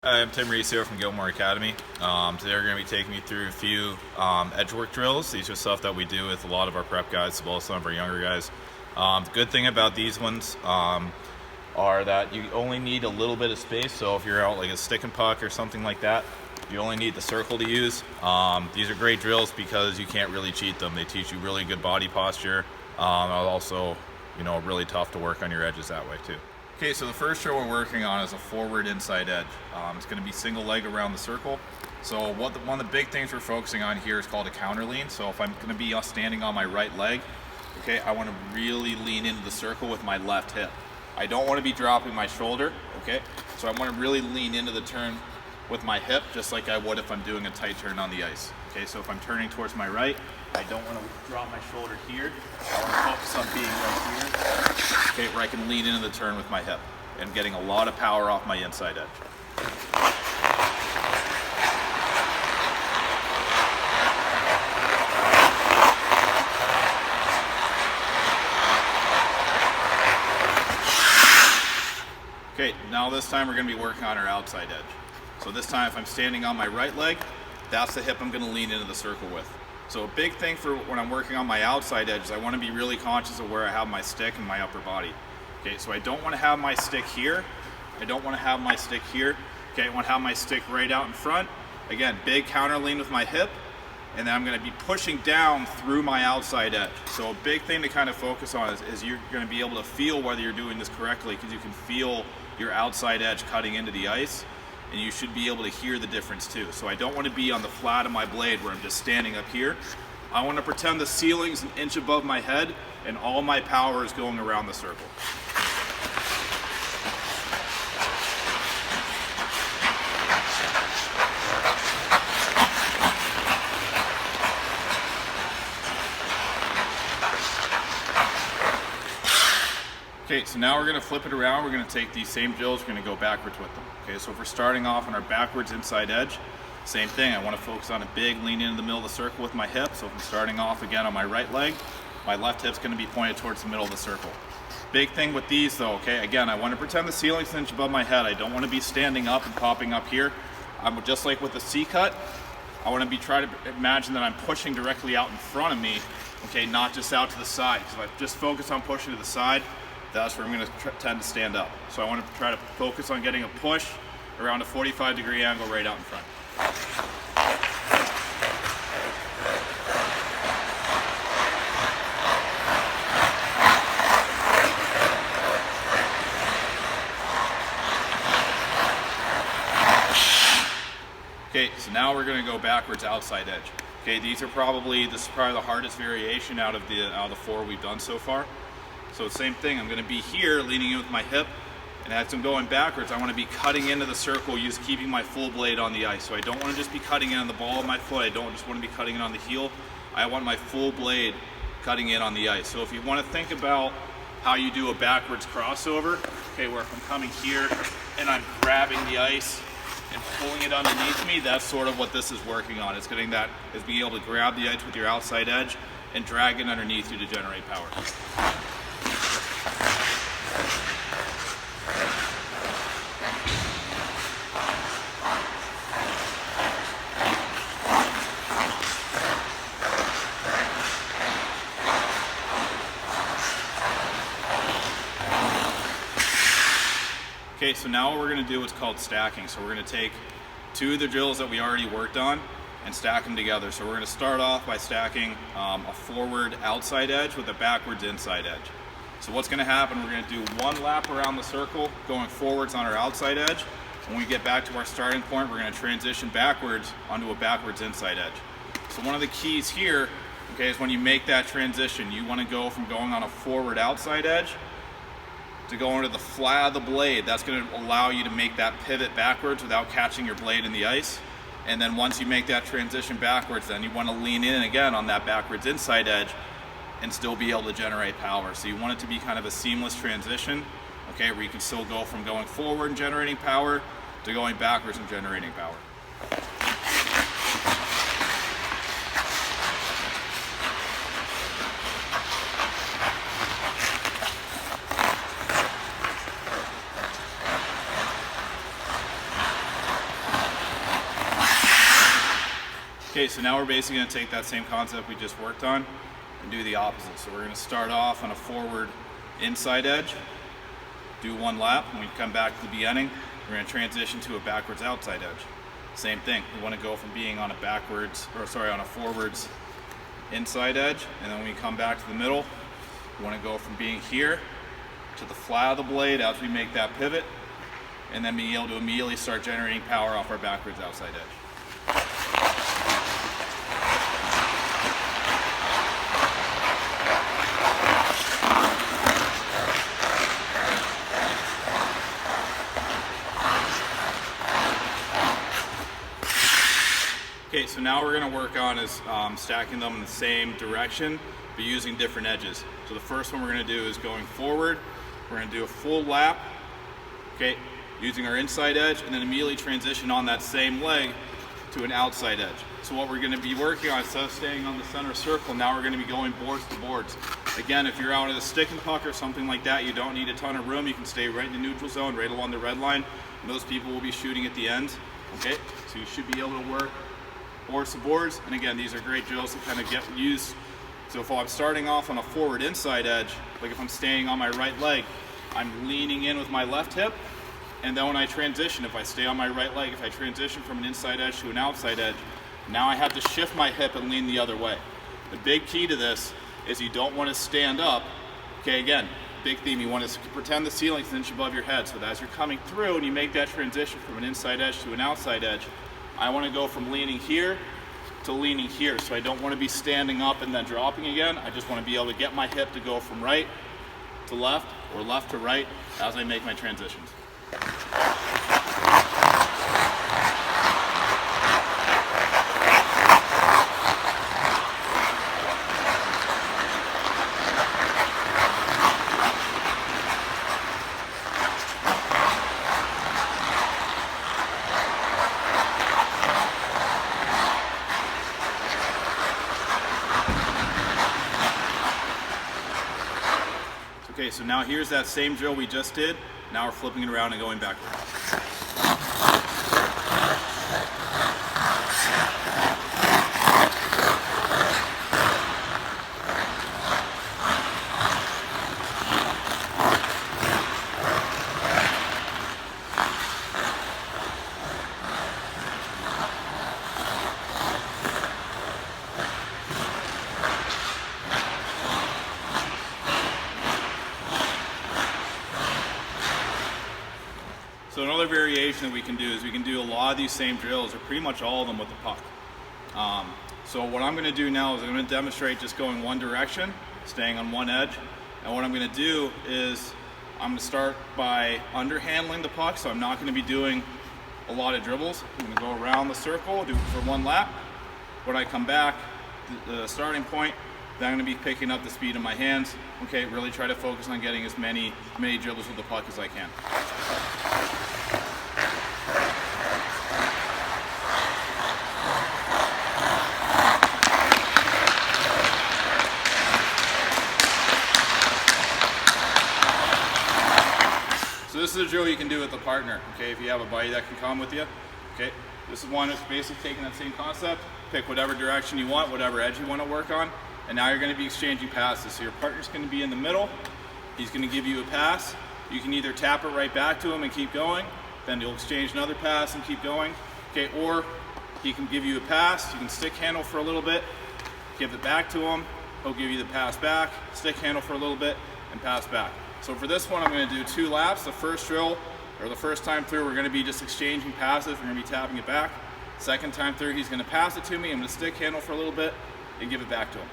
Hi, I'm Tim Reese here from Gilmore Academy. Today we're going to be taking you through a few edgework drills. These are stuff that we do with a lot of our prep guys as well as some of our younger guys. The good thing about these ones are that you only need a little bit of space. So if you're out like a stick and puck or something like that, you only need the circle to use. These are great drills because you can't really cheat them. They teach you really good body posture. Also, really tough to work on your edges that way too. Okay, so the first drill we're working on is a forward inside edge. It's going to be single leg around the circle. So one of the big things we're focusing on here is called a counter lean. So if I'm going to be standing on my right leg, okay, I want to really lean into the circle with my left hip. I don't want to be dropping my shoulder, okay? So I want to really lean into the turn with my hip, just like I would if I'm doing a tight turn on the ice. Okay, so if I'm turning towards my right, I don't want to drop my shoulder here. I want to focus on being right here, okay, where I can lean into the turn with my hip and getting a lot of power off my inside edge. Okay, now this time we're going to be working on our outside edge. So this time if I'm standing on my right leg, that's the hip I'm going to lean into the circle with. So a big thing for when I'm working on my outside edge is I want to be really conscious of where I have my stick and my upper body. Okay, so I don't want to have my stick here. I don't want to have my stick here. Okay, I want to have my stick right out in front. Again, big counter lean with my hip, and then I'm going to be pushing down through my outside edge. So a big thing to kind of focus on is you're going to be able to feel whether you're doing this correctly, because you can feel your outside edge cutting into the ice, and you should be able to hear the difference too. So I don't want to be on the flat of my blade where I'm just standing up here. I want to pretend the ceiling's an inch above my head and all my power is going around the circle. Okay, so now we're going to flip it around. We're going to take these same drills, we're going to go backwards with them. Okay, so if we're starting off on our backwards inside edge, same thing. I want to focus on a big lean into the middle of the circle with my hip. So if I'm starting off again on my right leg, my left hip's going to be pointed towards the middle of the circle. Big thing with these though, okay, again, I want to pretend the ceiling's an inch above my head. I don't want to be standing up and popping up here. I'm just like with the C cut, I want to be trying to imagine that I'm pushing directly out in front of me, okay, not just out to the side. So if I just focus on pushing to the side, that's where I'm going to tend to stand up. So I want to try to focus on getting a push around a 45-degree angle right out in front. Okay, so now we're going to go backwards outside edge. Okay, this is probably the hardest variation out of the four we've done so far. So same thing, I'm going to be here leaning in with my hip, and as I'm going backwards, I want to be cutting into the circle, keeping my full blade on the ice. So I don't want to just be cutting in on the ball of my foot, I don't just want to be cutting in on the heel. I want my full blade cutting in on the ice. So if you want to think about how you do a backwards crossover, okay, where if I'm coming here and I'm grabbing the ice and pulling it underneath me, that's sort of what this is working on. It's getting that, is being able to grab the ice with your outside edge and drag it underneath you to generate power. Okay, so now what we're going to do is called stacking. So we're going to take two of the drills that we already worked on and stack them together. So we're going to start off by stacking a forward outside edge with a backwards inside edge. So what's going to happen, we're going to do one lap around the circle going forwards on our outside edge. When we get back to our starting point, we're going to transition backwards onto a backwards inside edge. So one of the keys here, okay, is when you make that transition, you want to go from going on a forward outside edge to go into the flat of the blade. That's going to allow you to make that pivot backwards without catching your blade in the ice. And then once you make that transition backwards, then you want to lean in again on that backwards inside edge and still be able to generate power. So you want it to be kind of a seamless transition, okay, where you can still go from going forward and generating power to going backwards and generating power. Okay, so now we're basically going to take that same concept we just worked on and do the opposite. So we're going to start off on a forward inside edge, do one lap. When we come back to the beginning, we're going to transition to a backwards outside edge. Same thing, we want to go from being on a forwards inside edge, and then when we come back to the middle, we want to go from being here to the flat of the blade as we make that pivot, and then being able to immediately start generating power off our backwards outside edge. Okay, so now we're going to work on is stacking them in the same direction, but using different edges. So the first one we're going to do is going forward. We're going to do a full lap, okay, using our inside edge, and then immediately transition on that same leg to an outside edge. So what we're going to be working on, instead of staying on the center circle, now we're going to be going boards to boards. Again, if you're out at a stick and puck or something like that, you don't need a ton of room. You can stay right in the neutral zone, right along the red line. Most people will be shooting at the ends, okay? So you should be able to work boards to boards, and again, these are great drills to kind of get used. So if I'm starting off on a forward inside edge, like if I'm staying on my right leg, I'm leaning in with my left hip, and then when I transition, if I stay on my right leg, if I transition from an inside edge to an outside edge, now I have to shift my hip and lean the other way. The big key to this is you don't want to stand up. Okay, again, big theme, you want to pretend the ceiling's an inch above your head, so that as you're coming through and you make that transition from an inside edge to an outside edge, I want to go from leaning here to leaning here. So I don't want to be standing up and then dropping again. I just want to be able to get my hip to go from right to left or left to right as I make my transitions. Okay, so now here's that same drill we just did. Now we're flipping it around and going backward. So another variation that we can do is we can do a lot of these same drills, or pretty much all of them, with the puck. So what I'm going to do now is I'm going to demonstrate just going one direction, staying on one edge. And what I'm going to do is I'm going to start by underhandling the puck, so I'm not going to be doing a lot of dribbles. I'm going to go around the circle, do it for one lap. When I come back, the starting point, then I'm going to be picking up the speed of my hands. Okay, really try to focus on getting as many dribbles with the puck as I can. So this is a drill you can do with a partner, okay, if you have a buddy that can come with you. Okay, this is one that's basically taking that same concept, pick whatever direction you want, whatever edge you want to work on, and now you're going to be exchanging passes. So your partner's going to be in the middle, he's going to give you a pass, you can either tap it right back to him and keep going, then you'll exchange another pass and keep going, okay, or he can give you a pass, you can stick handle for a little bit, give it back to him, he'll give you the pass back, stick handle for a little bit, and pass back. So for this one, I'm going to do 2 laps. The first drill, or the first time through, we're going to be just exchanging passes. We're going to be tapping it back. Second time through, he's going to pass it to me. I'm going to stick handle for a little bit and give it back to him.